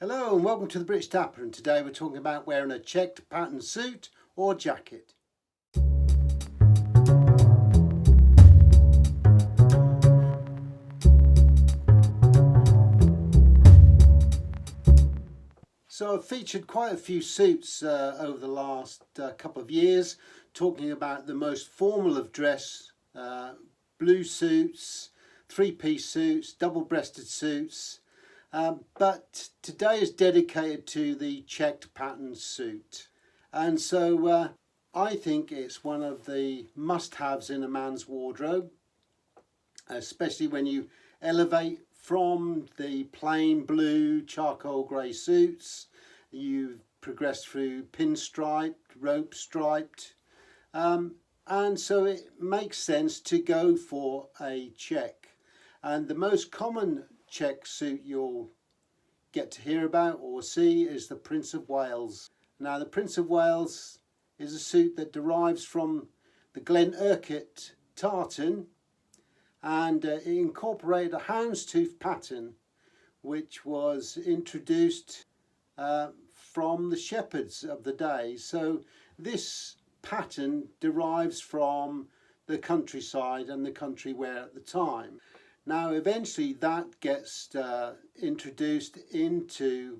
Hello and welcome to the British Tapper, and today we're talking about wearing a checked pattern suit or jacket. So I've featured quite a few suits over the last couple of years, talking about the most formal of dress, blue suits, three-piece suits, double-breasted suits. But today is dedicated to the checked pattern suit, and so I think it's one of the must-haves in a man's wardrobe, especially when you elevate from the plain blue charcoal grey suits. You progress through pinstriped, rope striped, and so it makes sense to go for a check. And the most common check suit you'll get to hear about or see is the Prince of Wales. Now the Prince of Wales is a suit that derives from the Glen Urquhart tartan, and it incorporated a houndstooth pattern which was introduced from the shepherds of the day. So this pattern derives from the countryside and the country wear at the time. Now eventually that gets introduced into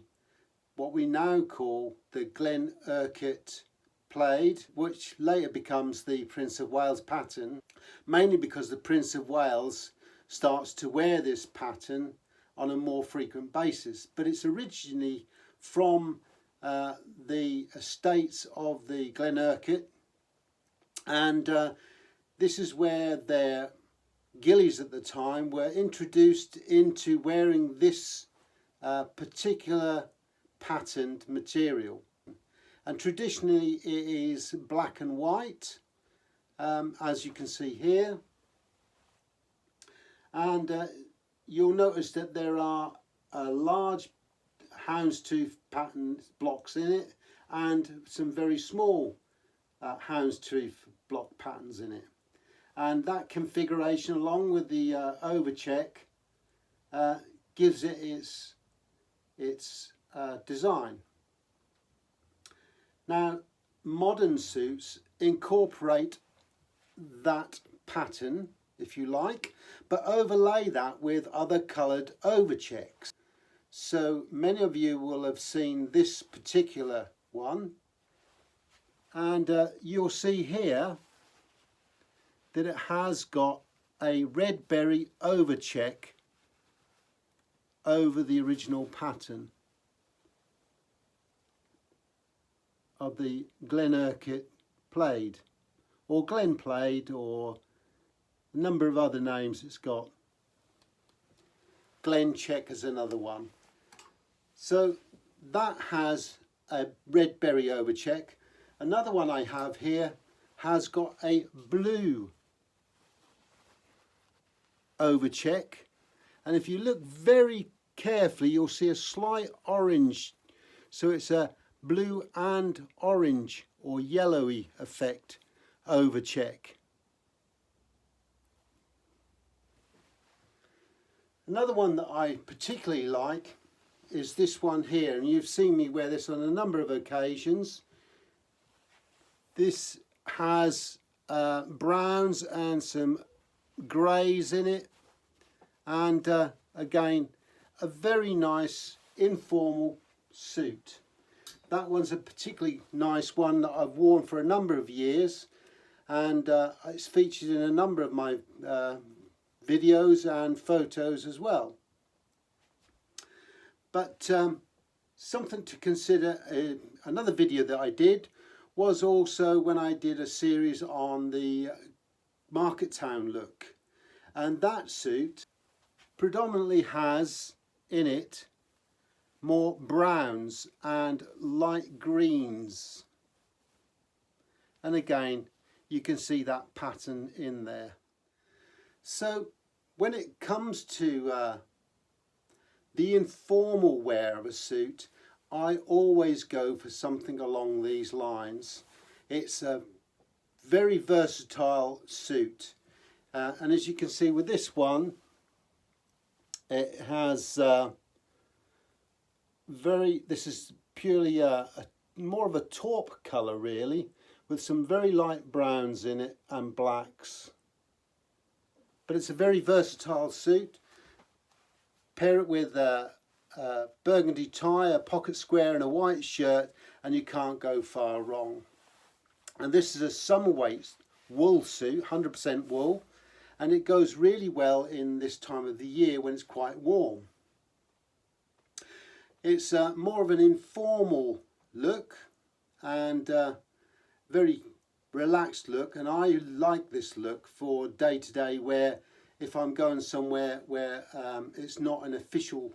what we now call the Glen Ereket plaid, which later becomes the Prince of Wales pattern, mainly because the Prince of Wales starts to wear this pattern on a more frequent basis. But it's originally from the estates of the Glen Ereket, and this is where their gillies at the time were introduced into wearing this particular patterned material. And traditionally it is black and white, as you can see here, and you'll notice that there are large houndstooth pattern blocks in it and some very small houndstooth block patterns in it. And that configuration, along with the overcheck, gives it its design. Now, modern suits incorporate that pattern, if you like, but overlay that with other coloured overchecks. So many of you will have seen this particular one, and you'll see here that it has got a red berry overcheck over the original pattern of the Glen Ereket plaid, or Glen plaid, or a number of other names it's got. Glen check is another one. So that has a red berry overcheck. Another one I have here has got a blue overcheck, and if you look very carefully you'll see a slight orange, so it's a blue and orange or yellowy effect overcheck. Another one that I particularly like is this one here, and you've seen me wear this on a number of occasions. This has browns and some greys in it, and again a very nice informal suit. That one's a particularly nice one that I've worn for a number of years, and it's featured in a number of my videos and photos as well. But something to consider, another video that I did was also when I did a series on the market town look, and that suit predominantly has in it more browns and light greens, and again you can see that pattern in there. So when it comes to the informal wear of a suit, I always go for something along these lines. It's a very versatile suit, and as you can see with this one, it has this is purely more of a taupe colour really, with some very light browns in it and blacks. But it's a very versatile suit. Pair it with a burgundy tie, a pocket square and a white shirt, and you can't go far wrong. And this is a summer weight wool suit, 100% wool, and it goes really well in this time of the year when it's quite warm. It's more of an informal look and very relaxed look, and I like this look for day to day wear if I'm going somewhere where it's not an official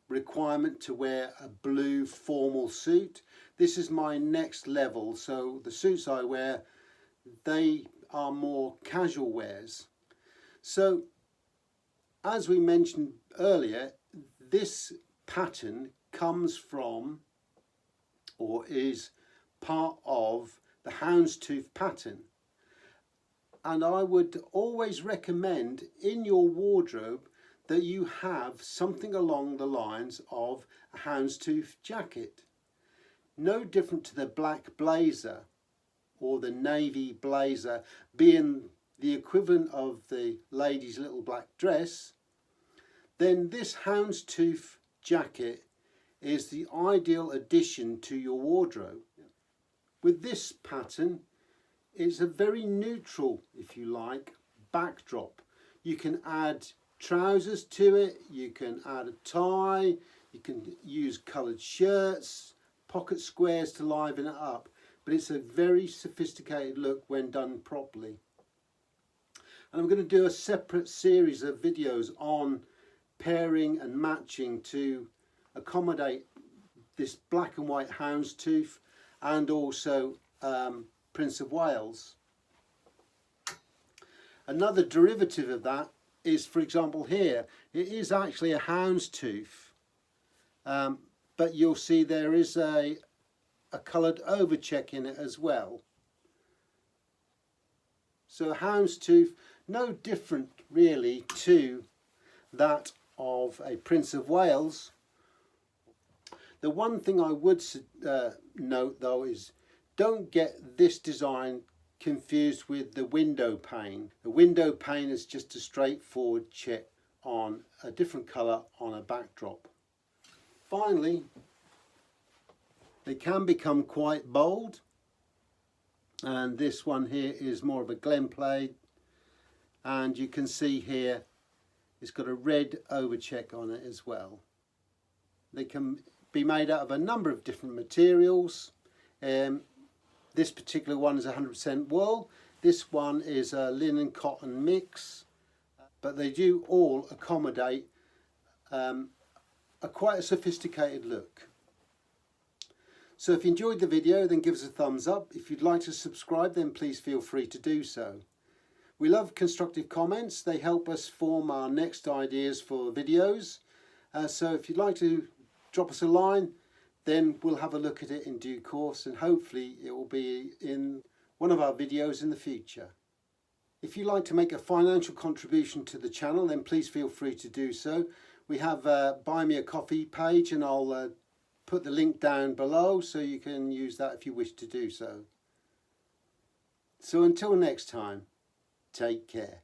requirement to wear a blue formal suit. This is my next level, so the suits I wear, they are more casual wears. So as we mentioned earlier, this pattern comes from or is part of the Houndstooth pattern, and I would always recommend in your wardrobe that you have something along the lines of a Houndstooth jacket. No different to the black blazer or the navy blazer being the equivalent of the lady's little black dress, then this Houndstooth jacket is the ideal addition to your wardrobe. With this pattern, it's a very neutral, if you like, backdrop. You can add trousers to it, you can add a tie, you can use coloured shirts, pocket squares to liven it up, but it's a very sophisticated look when done properly. And I'm going to do a separate series of videos on pairing and matching to accommodate this black and white Houndstooth and also Prince of Wales. Another derivative of that is, for example, here it is actually a Houndstooth, but you'll see there is a coloured overcheck in it as well. So Houndstooth, no different really to that of a Prince of Wales. The one thing I would note though is don't get this design confused with the window pane. The window pane is just a straightforward check on a different colour on a backdrop. Finally, they can become quite bold, and this one here is more of a Glen plaid, and you can see here it's got a red overcheck on it as well. They can be made out of a number of different materials. This particular one is 100% wool. This one is a linen cotton mix, but they do all accommodate quite a sophisticated look. So if you enjoyed the video, then give us a thumbs up. If you'd like to subscribe, then please feel free to do so. We love constructive comments. They help us form our next ideas for videos. So if you'd like to drop us a line, then we'll have a look at it in due course, and hopefully it will be in one of our videos in the future. If you'd like to make a financial contribution to the channel, then please feel free to do so. We have a Buy Me a Coffee page, and I'll put the link down below so you can use that if you wish to do so. So until next time, take care.